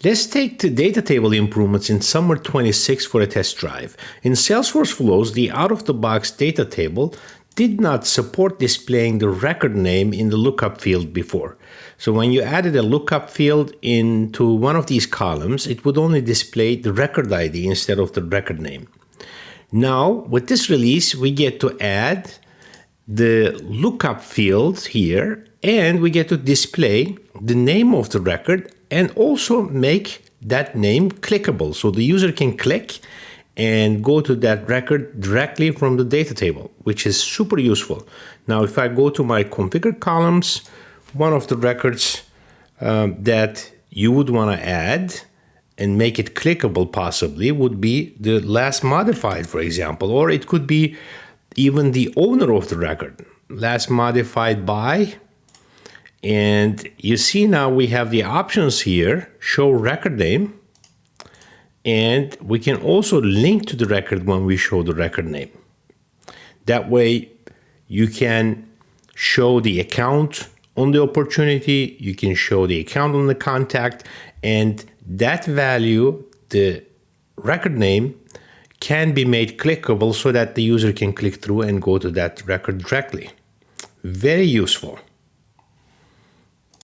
Let's take the data table improvements in Summer 26 for a test drive. In Salesforce Flows, the out-of-the-box data table did not support displaying the record name in the lookup field before. So when you added a lookup field into one of these columns, it would only display the record ID instead of the record name. Now, with this release, we get to add the lookup field here, and we get to display the name of the record and also make that name clickable. So the user can click and go to that record directly from the data table, which is super useful. Now, if I go to my configured columns, one of the records that you would want to add and make it clickable possibly would be the last modified, for example, or it could be even the owner of the record, last modified by. And you see now we have the options here, show record name, and we can also link to the record when we show the record name. That way you can show the account on the opportunity, you can show the account on the contact, and that value, the record name, can be made clickable so that the user can click through and go to that record directly. Very useful.